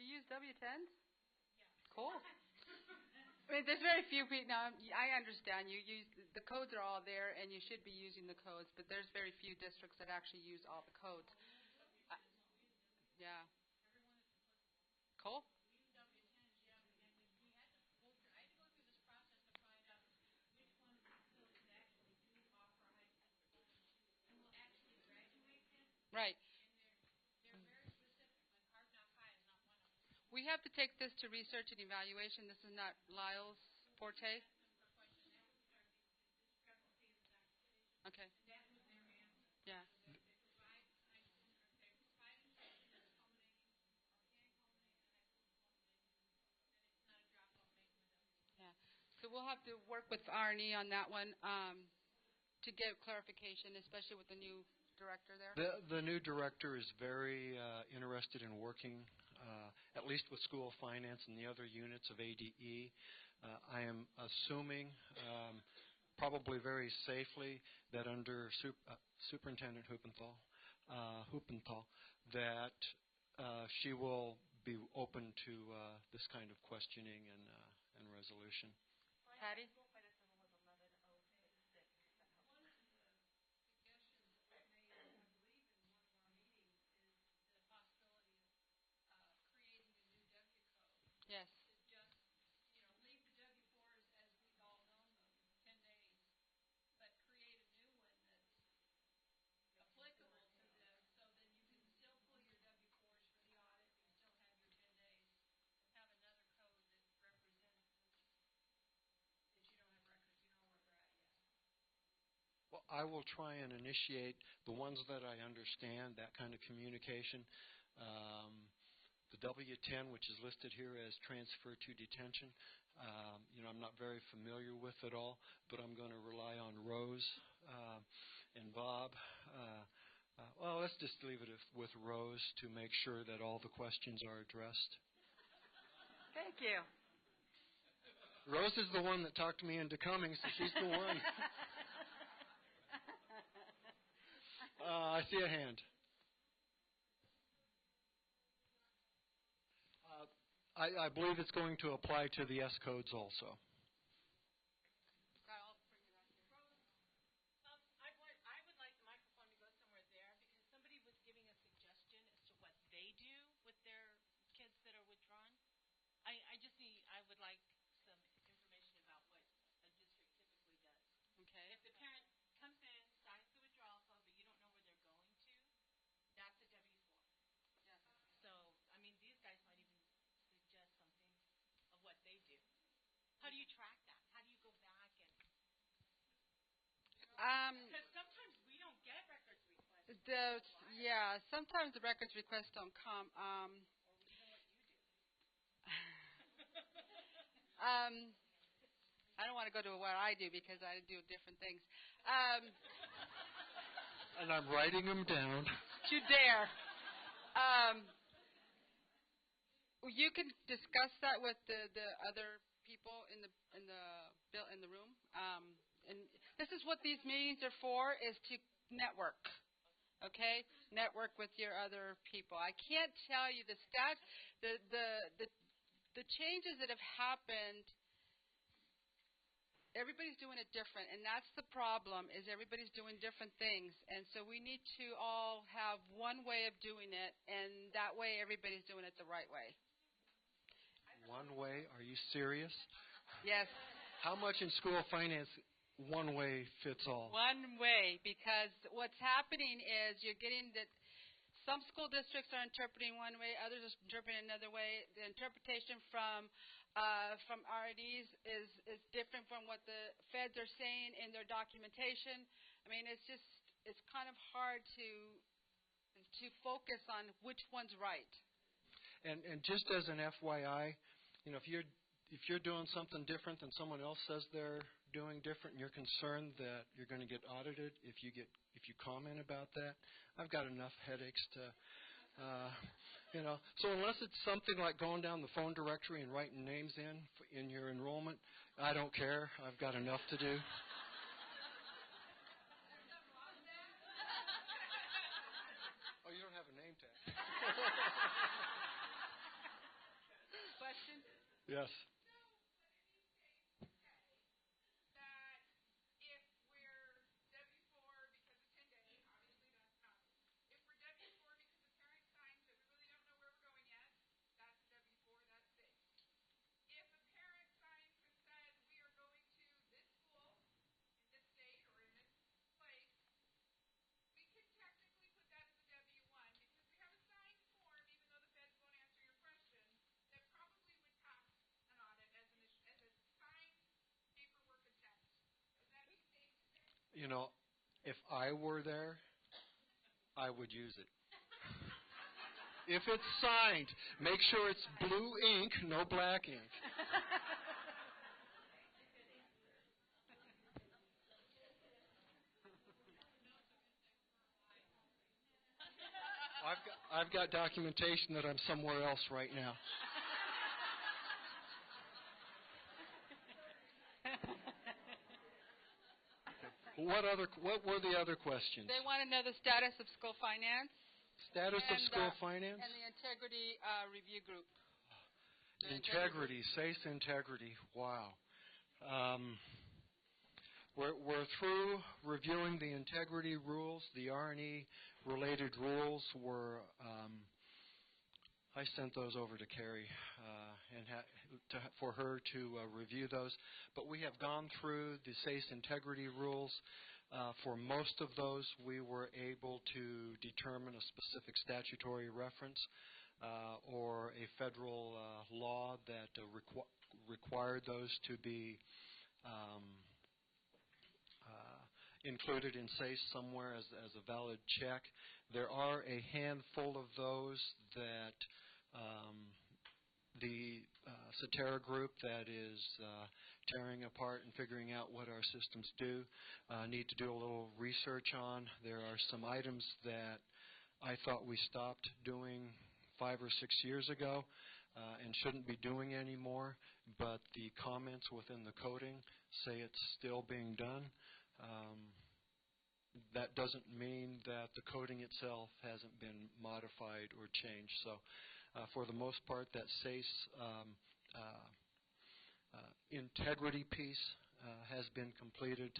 C: You use W-10s?
E: Yeah.
C: Cool. I mean, there's very few people. Now, I understand you use the codes are all there, and you should be using the codes. But there's very few districts that actually use all the codes. Yeah. Cool.
E: We use W-10s, yeah, and we had to go through. I had to go through this process to find out which ones of the facilities actually do offer a high school diploma and will actually graduate kids.
C: Right.
E: And they're very specific. Like Hard Knock High is not one of them.
C: We have to take this to research and evaluation. This is not Lyle's forte. Okay.
E: That was their answer.
C: Yeah.
E: They provide instruction that's culminating or can culminate in a high school diploma, then it's not a dropout making the W.
C: Yeah. So we'll have to work with R&E on that one to get clarification, especially with the new director there.
D: The new director is very interested in working, at least with school finance and the other units of ADE. I am assuming, probably very safely, that under Superintendent Huppenthal, that she will be open to this kind of questioning and resolution.
C: Patty? Yes.
E: Just, leave the W-4s as we've all known them, 10 days, but create a new one that's applicable to them, so then you can still pull your W-4s for the audit, you still have your 10 days, have another code that represents that you don't have records, you don't know where they're at yet.
D: Well, I will try and initiate the ones that I understand, that kind of communication. The W-10, which is listed here as transfer to detention, I'm not very familiar with it all, but I'm going to rely on Rose and Bob. Well, let's just leave it with Rose to make sure that all the questions are addressed.
C: Thank you.
D: Rose is the one that talked me into coming, so she's the one. I see a hand. I believe it's going to apply to the S codes also.
H: I would like the microphone to go somewhere there because somebody was giving a suggestion as to what they do with their kids that are withdrawn. I would like some information about what a district typically does.
C: Okay.
H: If the parent comes in, signs the withdrawal form, but you don't know where they're going to, that's a W-4.
C: Yes.
H: So, these guys might even suggest something of what they do. How do you track that? How do you go back and... Because sometimes we don't get records requests.
C: Sometimes the records requests don't come.
H: Or even what you do.
C: I don't want to go to what I do because I do different things.
D: And I'm writing them down.
C: You dare. You can discuss that with the other people in the room. And this is what these meetings are for: is to network. Okay, network with your other people. I can't tell you the stats, the changes that have happened. Everybody's doing it different, and that's the problem, is everybody's doing different things. And so we need to all have one way of doing it, and that way everybody's doing it the right way.
D: One way? Are you serious?
C: Yes.
D: How much in school finance one way fits all?
C: One way, because what's happening is you're getting that some school districts are interpreting one way, others are interpreting another way. The interpretation from RDs is different from what the feds are saying in their documentation. I mean, it's kind of hard to focus on which one's right.
D: And just as an FYI, if you're doing something different than someone else says they're doing different, and you're concerned that you're going to get audited if you comment about that, I've got enough headaches to. So unless it's something like going down the phone directory and writing names in your enrollment, I don't care. I've got enough to do. Oh, you don't have a name tag.
C: Question?
D: Yes. If I were there, I would use it. If it's signed, make sure it's blue ink, no black ink. I've got documentation that I'm somewhere else right now. What were the other questions?
C: They want to know the status of school finance.
D: Status of school finance?
C: And the integrity review group.
D: Integrity, SACE integrity. Wow. We're through reviewing the integrity rules. The R&E related rules were, I sent those over to Carrie for her to review those. But we have gone through the SACE integrity rules. For most of those, we were able to determine a specific statutory reference or a federal law that required those to be included in SACE somewhere as a valid check. There are a handful of those that the Cetera group that is tearing apart and figuring out what our systems do need to do a little research on. There are some items that I thought we stopped doing 5 or 6 years ago and shouldn't be doing anymore, but the comments within the coding say it's still being done. That doesn't mean that the coding itself hasn't been modified or changed. So for the most part, that SACE integrity piece has been completed,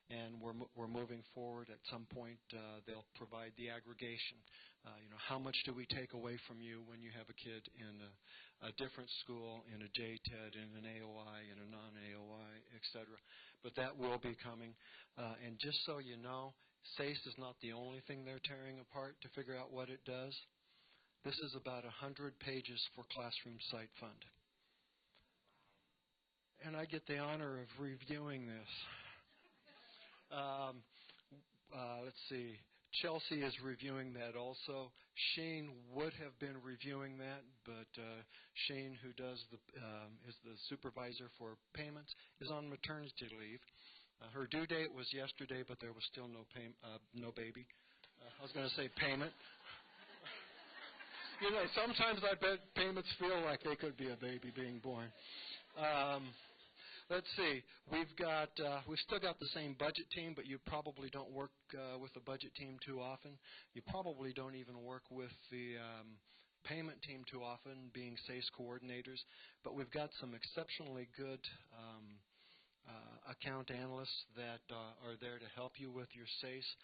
D: and we're moving forward. At some point, they'll provide the aggregation. How much do we take away from you when you have a kid in a different school, in a JTED, in an AOI, in a non-AOI, etc. But that will be coming. And just so you know, SACE is not the only thing they're tearing apart to figure out what it does. This is about 100 pages for Classroom Site Fund. And I get the honor of reviewing this. Let's see. Chelsea is reviewing that also. Shane would have been reviewing that, but Shane, who does is the supervisor for payments, is on maternity leave. Her due date was yesterday, but there was still no baby. I was going to say payment. Sometimes I bet payments feel like they could be a baby being born. Let's see. We've still got the same budget team, but you probably don't work with the budget team too often. You probably don't even work with the payment team too often, being SACE coordinators. But we've got some exceptionally good account analysts that are there to help you with your SACE.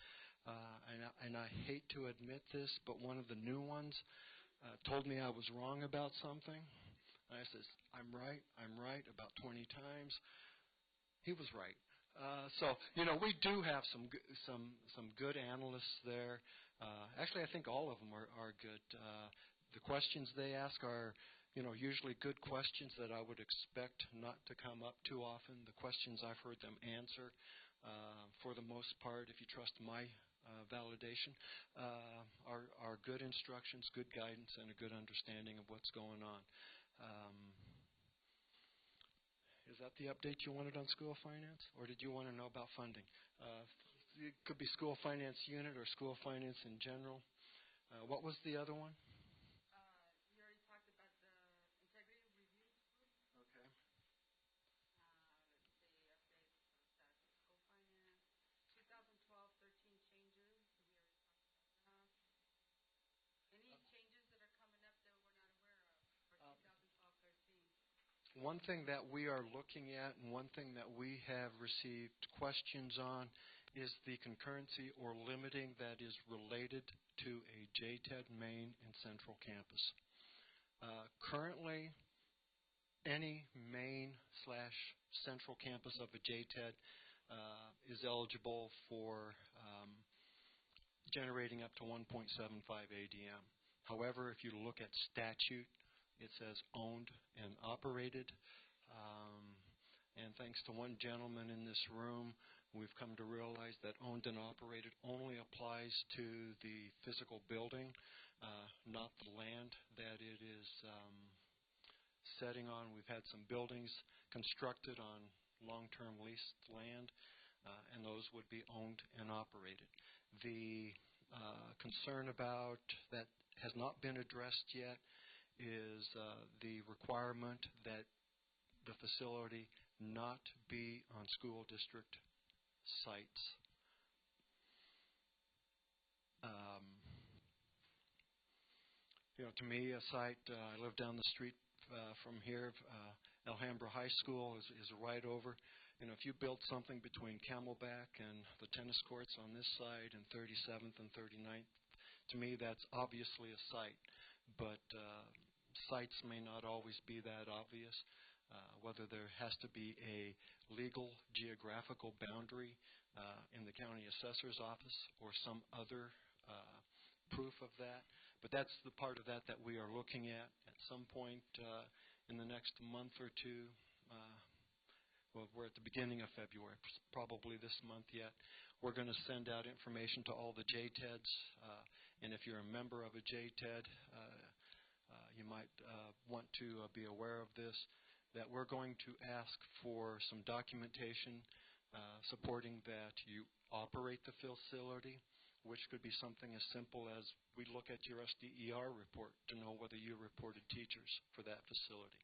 D: And I hate to admit this, but one of the new ones told me I was wrong about something. And I says, I'm right about 20 times. He was right. So we do have some good analysts there. Actually, I think all of them are good. The questions they ask are, usually good questions that I would expect not to come up too often. The questions I've heard them answer, for the most part, if you trust my validation, are good instructions, good guidance, and a good understanding of what's going on. Is that the update you wanted on school finance, or did you want to know about funding? It could be school finance unit or school finance in general. What was the other one?
G: We already talked about the integrity review group.
D: Okay.
G: Let's see, updates for status of school finance. 2012-13 changes. We already talked about that. Any changes that are coming up that we're not aware of for 2012-13?
D: One thing that we are looking at and one thing that we have received questions on is the concurrency or limiting that is related to a JTED main and central campus. Currently, any main/central campus of a JTED is eligible for generating up to 1.75 ADM. However, if you look at statute, it says owned and operated. And thanks to one gentleman in this room, we've come to realize that owned and operated only applies to the physical building, not the land that it is setting on. We've had some buildings constructed on long-term leased land, and those would be owned and operated. The concern about that has not been addressed yet is the requirement that the facility not be on school district sites. To me, a site, I live down the street from here, Alhambra High School is right over. If you build something between Camelback and the tennis courts on this side and 37th and 39th, to me that's obviously a site. But sites may not always be that obvious. Whether there has to be a legal geographical boundary in the county assessor's office or some other proof of that. But that's the part of that we are looking at some point in the next month or two. Well, we're at the beginning of February, probably this month yet. We're going to send out information to all the JTEDs, and if you're a member of a JTED, you might want to be aware of this, that we're going to ask for some documentation supporting that you operate the facility, which could be something as simple as we look at your SDER report to know whether you reported teachers for that facility.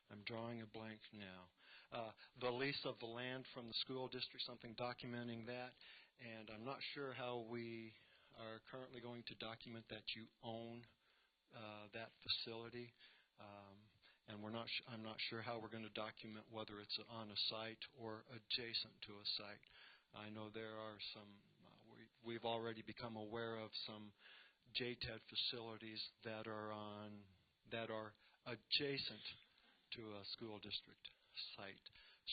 D: I'm drawing a blank now. The lease of the land from the school district, something documenting that, and I'm not sure how we are currently going to document that you own that facility, and I'm not sure how we're going to document whether it's on a site or adjacent to a site. I know there are some, we've already become aware of some JTED facilities that are adjacent to a school district site.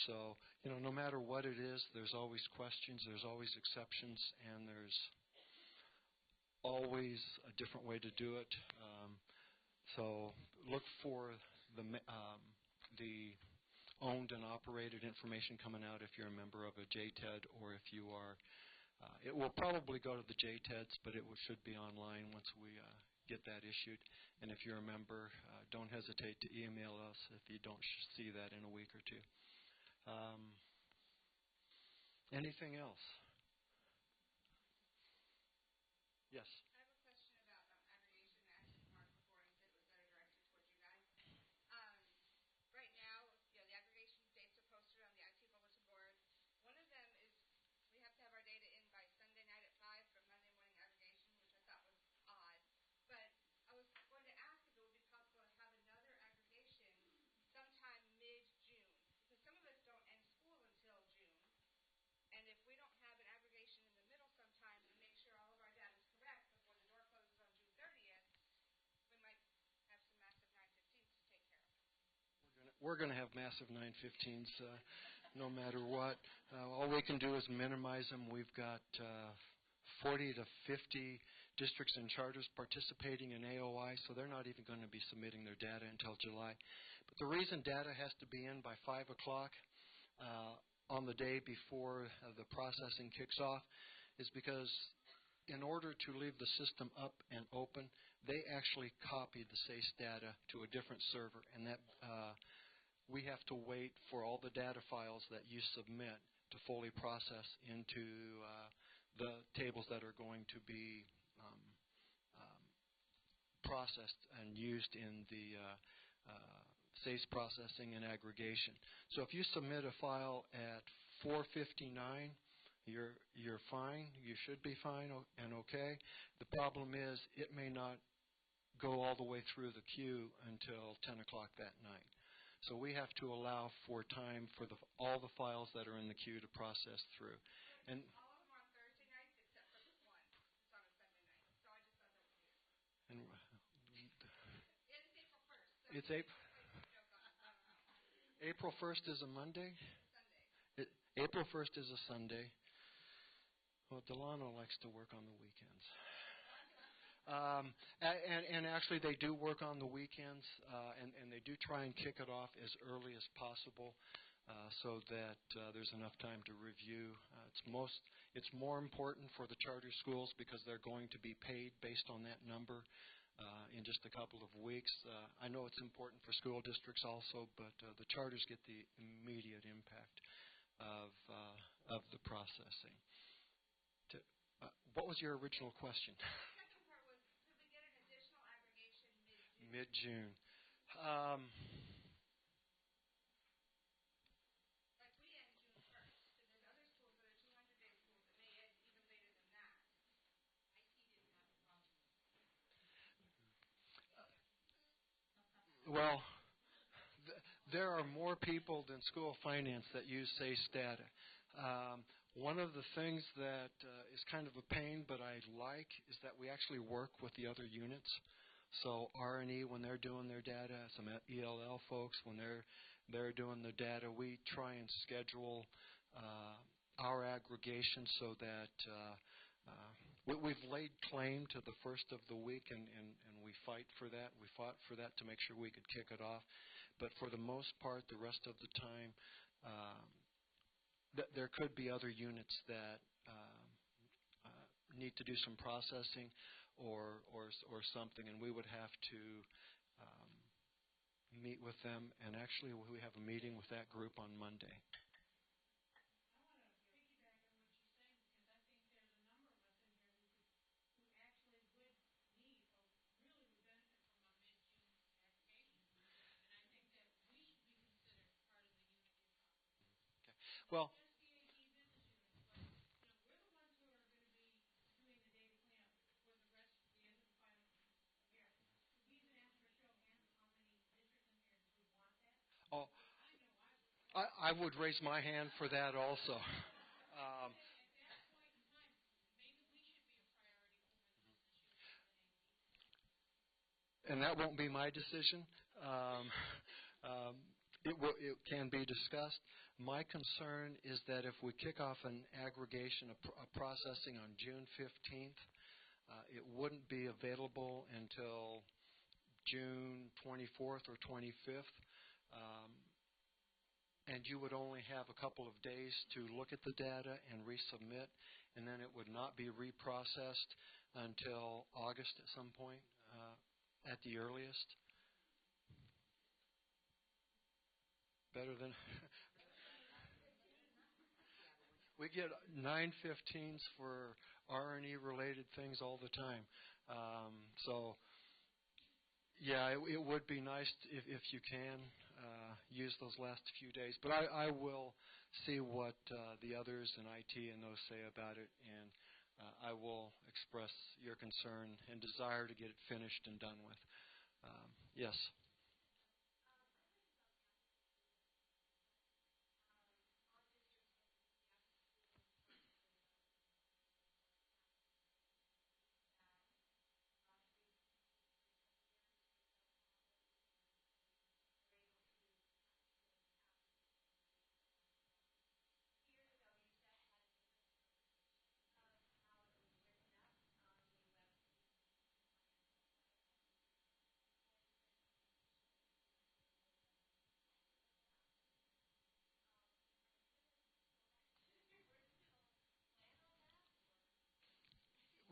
D: So, no matter what it is, there's always questions, there's always exceptions, and there's always a different way to do it. So look for the owned and operated information coming out if you're a member of a JTED, or if you are, it will probably go to the JTEDs, but it should be online once we get that issued. And if you're a member, don't hesitate to email us if you don't see that in a week or two. Anything else? Yes.
A: I have a question about aggregation. I asked Mark before, and he said it was better directed
D: we're going to have massive 915s no matter what. All we can do is minimize them. We've got 40 to 50 districts and charters participating in AOI, so they're not even going to be submitting their data until July. But the reason data has to be in by 5 o'clock on the day before the processing kicks off is because in order to leave the system up and open, they actually copied the SACE data to a different server, and that we have to wait for all the data files that you submit to fully process into the tables that are going to be processed and used in the SACE processing and aggregation. So if you submit a file at 4:59, you're fine. You should be fine and okay. The problem is it may not go all the way through the queue until 10 o'clock that night. So we have to allow for time for all the files that are in the queue to process through. And
A: all of them on Thursday nights except for this one. It's on a Sunday night. So I just thought that was weird.
D: and
A: It's April 1st. So
D: it's
A: place a joke on it. I don't know.
D: April 1st is a Monday.
A: Sunday.
D: April 1st is a Sunday. Well, Delano likes to work on the weekends. And actually, they do work on the weekends, and they do try and kick it off as early as possible so that there's enough time to review. It's more important for the charter schools because they're going to be paid based on that number in just a couple of weeks. I know it's important for school districts also, but the charters get the immediate impact of the processing. What was your original question?
A: The second part was, could we get an additional aggregation mid-June?
D: Mid-June.
A: Like we end June 1st. So there's other schools that are 200-day schools that may end even later than that.
E: IT didn't have a problem with it.
D: Well, there are more people than school finance that use SACE data. One of the things that is kind of a pain, but I like, is that we actually work with the other units. So R&E, when they're doing their data, some ELL folks, when they're doing the data, we try and schedule our aggregation so that we've laid claim to the first of the week, and we fight for that. We fought for that to make sure we could kick it off. But for the most part, the rest of the time, there could be other units that need to do some processing or something, and we would have to meet with them. And actually, we have a meeting with that group on Monday.
E: I want to piggyback on what you're saying because I think there's a number of us in here who actually would need or really would benefit from a mid-June aggregation. And I think that we should be considered part of the unit you're talking about.
D: Okay. Well,
E: just the AD business units, but we're the ones who are going to be doing the data cleanup for the rest of the end of the final year. Could we even ask for a show of hands how many districts in here would want that?
D: oh,
E: I know I would.
D: I would raise my hand for that also.
E: At that point in time, maybe we should be a priority over the business units and AD.
D: And that won't be my decision. It can be discussed. My concern is that if we kick off an aggregation, a processing on June 15th, it wouldn't be available until June 24th or 25th. And you would only have a couple of days to look at the data and resubmit, and then it would not be reprocessed until August at some point, at the earliest. Better than we get 915s for R&E related things all the time. So yeah, it would be nice if you can use those last few days. But I will see what the others in IT and those say about it, and I will express your concern and desire to get it finished and done with. Yes.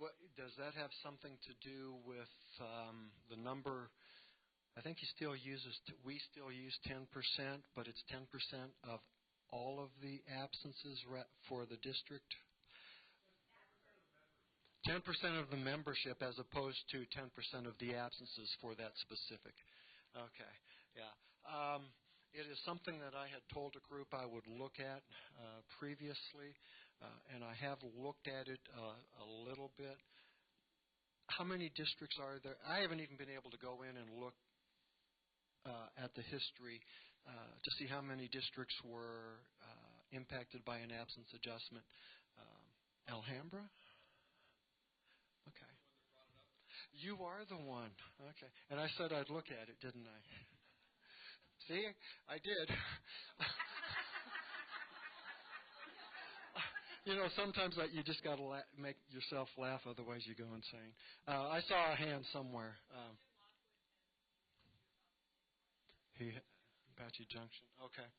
D: What, does that have something to do with the number? I think he still uses. We still use 10%, but it's 10% of all of the absences for the district. 10% of the membership, as opposed to 10% of the absences for that specific. Okay, yeah. It is something that I had told a group I would look at previously, and I have looked at it a little bit. How many districts are there? I haven't even been able to go in and look at the history to see how many districts were impacted by an absence adjustment. Alhambra? Okay. You are the one. Okay. And I said I'd look at it, didn't I? See, I did. Sometimes you just got to make yourself laugh, otherwise you go insane. I saw a hand somewhere. Apache Junction. Okay.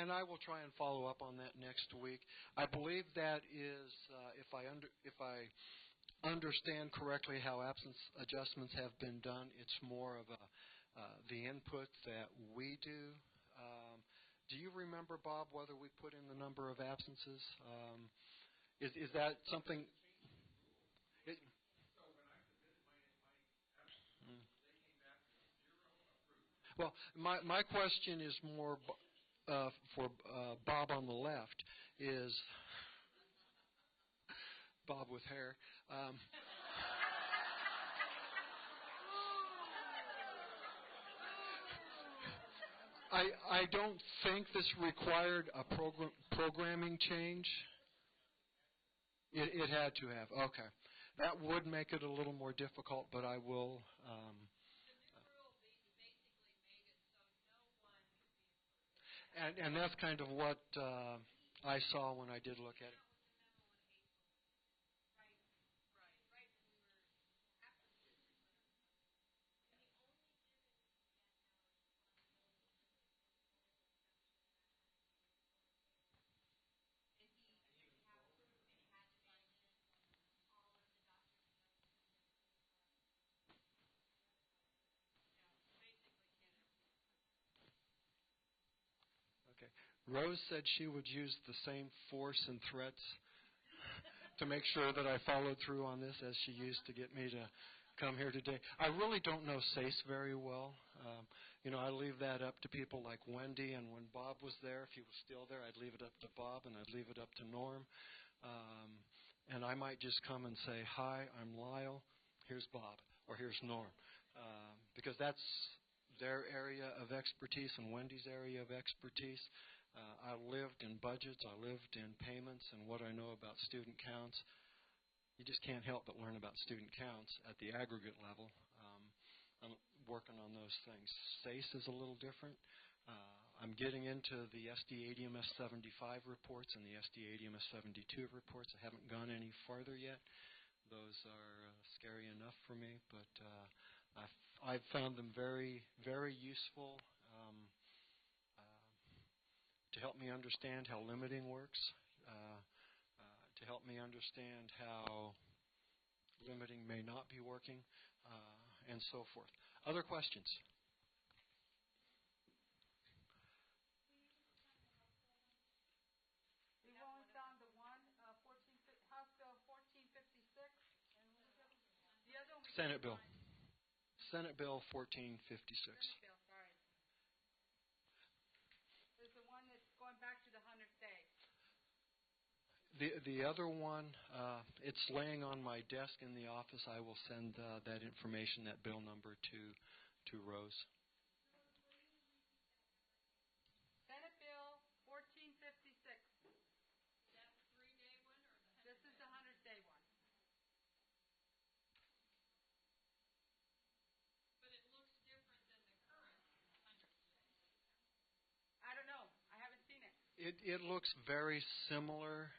D: And I will try and follow up on that next week. I believe that is, if I understand correctly how absence adjustments have been done, it's more of the input that we do. Do you remember, Bob, whether we put in the number of absences? Is that something? Well, my question is more for Bob on the left. Is Bob with hair? I don't think this required a programming change. It had to have. Okay. That would make it a little more difficult, but I will. And that's kind of what I saw when I did look at it. Rose said she would use the same force and threats to make sure that I followed through on this as she used to get me to come here today. I really don't know SACE very well. I leave that up to people like Wendy, and when Bob was there, if he was still there, I'd leave it up to Bob, and I'd leave it up to Norm. And I might just come and say, hi, I'm Lyle, here's Bob, or here's Norm, because that's their area of expertise and Wendy's area of expertise. I lived in budgets, I lived in payments, and what I know about student counts. You just can't help but learn about student counts at the aggregate level. I'm working on those things. SACE is a little different. I'm getting into the SD ADMS 75 reports and the SD ADMS 72 reports. I haven't gone any farther yet. Those are scary enough for me, but I've found them very, very useful to help me understand how limiting works, to help me understand how limiting may not be working, and so forth. Other questions?
G: We've only found the one, House Bill 1456, and what was the other one?
D: Senate Bill. Senate Bill 1456.
G: Senate Bill, sorry. There's the one that's going back to the 100th day.
D: The other one, it's laying on my desk in the office. I will send that information, that bill number, to Rose.
G: Senate Bill 1456. Is that the 3-day one or the 100th? This is the 100-day one.
E: But it looks different than the current 100 days.
G: I don't know. I haven't seen it.
D: It looks very similar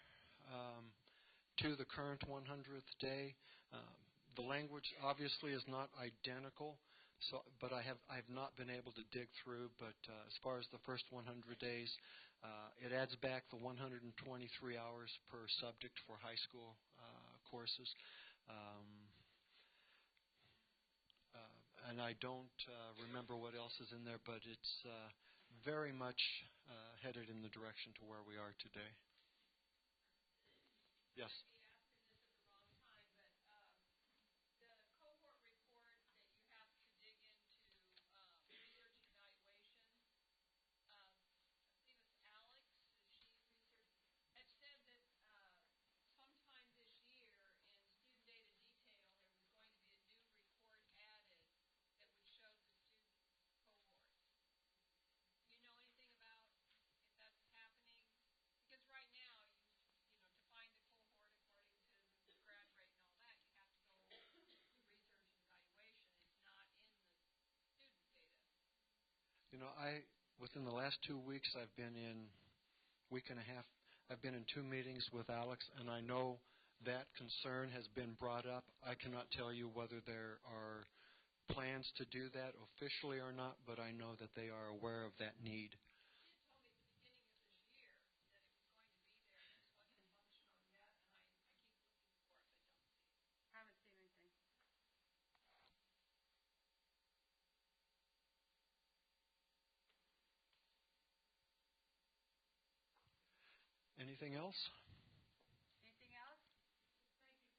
D: to the current 100th day. The language obviously is not identical, but I've not been able to dig through. But as far as the first 100 days, it adds back the 123 hours per subject for high school courses. And I don't remember what else is in there, but it's very much headed in the direction to where we are today. Yes. You know, within the last 2 weeks, I've been in week and a half. I've been in 2 meetings with Alex, and I know that concern has been brought up. I cannot tell you whether there are plans to do that officially or not, but I know that they are aware of that need.
G: I haven't seen anything.
D: Anything else?
G: Anything else?
E: Thank you for putting the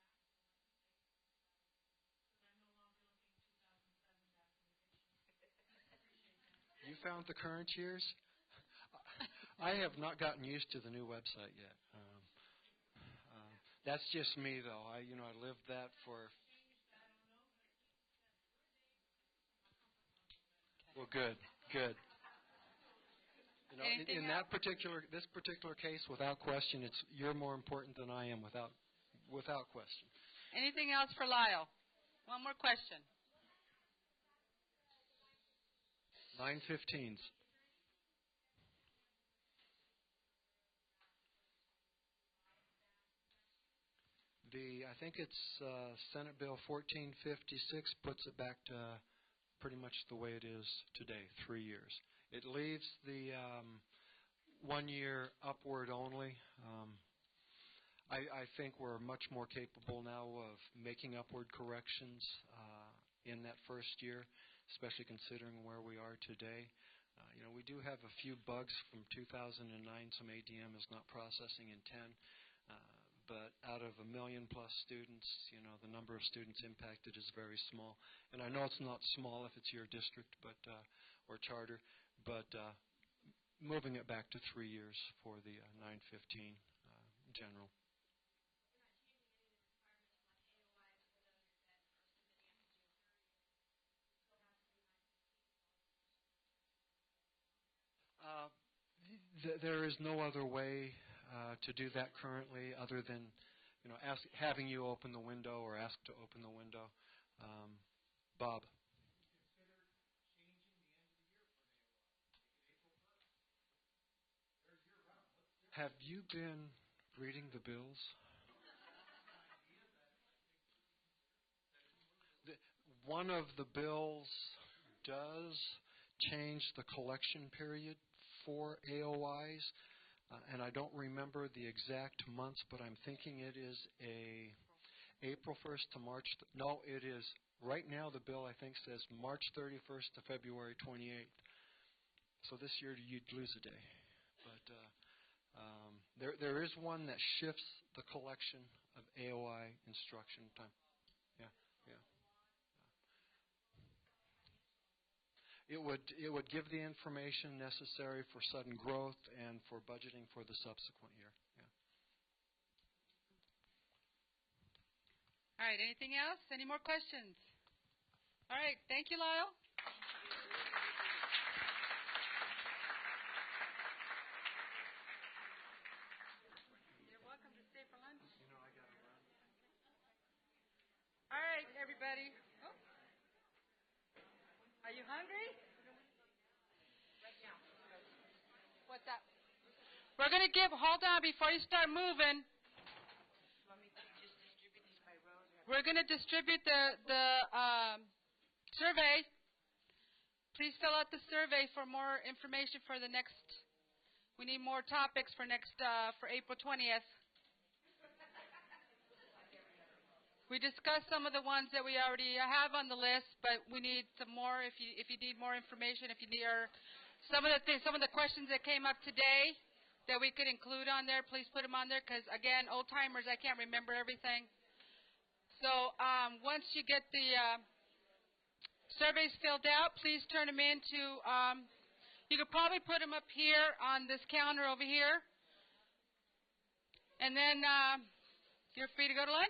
E: new document on the table, because I'm no longer looking 2007 documentation. Appreciate that.
D: You found the current years? I have not gotten used to the new website yet. That's just me, though. I lived that for. Well, good. You know, in this particular case, without question, you're more important than I am, without question.
C: Anything else for Lyle? One more question.
D: 915s. I think it's Senate Bill 1456 puts it back to pretty much the way it is today, 3 years. It leaves the 1 year upward only. I think we're much more capable now of making upward corrections in that first year, especially considering where we are today. We do have a few bugs from 2009. Some ADM is not processing in 10. But out of 1 million plus students, the number of students impacted is very small. And I know it's not small if it's your district, or charter, but moving it back to 3 years for the 915 general. There is no other way to do that currently, other than having you open the window or ask to open the window. Bob.
F: Consider changing the end of the year for an AOI. Make it April 1st. They're year round.
D: Have you been reading the bills? One of the bills does change the collection period for AOIs, and I don't remember the exact months, but I'm thinking it is April 1st to March. No, it is. Right now the bill, I think, says March 31st to February 28th. So this year you'd lose a day. But there is one that shifts the collection of AOI instruction time. Yeah. It would give the information necessary for sudden growth and for budgeting for the subsequent year. Yeah.
C: All right, anything else? Any more questions? All right, thank you, Lyle.
G: You're welcome to stay for lunch. All right, everybody. Oh. Are you hungry?
C: What's that? We're going to hold on before you start moving. We're going to distribute the survey. Please fill out the survey for more information for the next. We need more topics for for April 20th. We discussed some of the ones that we already have on the list, but we need some more. If you need more information, if you need some of the questions that came up today that we could include on there, please put them on there. Because again, old timers, I can't remember everything. So once you get the surveys filled out, please turn them into. You could probably put them up here on this counter over here, and then you're free to go to lunch.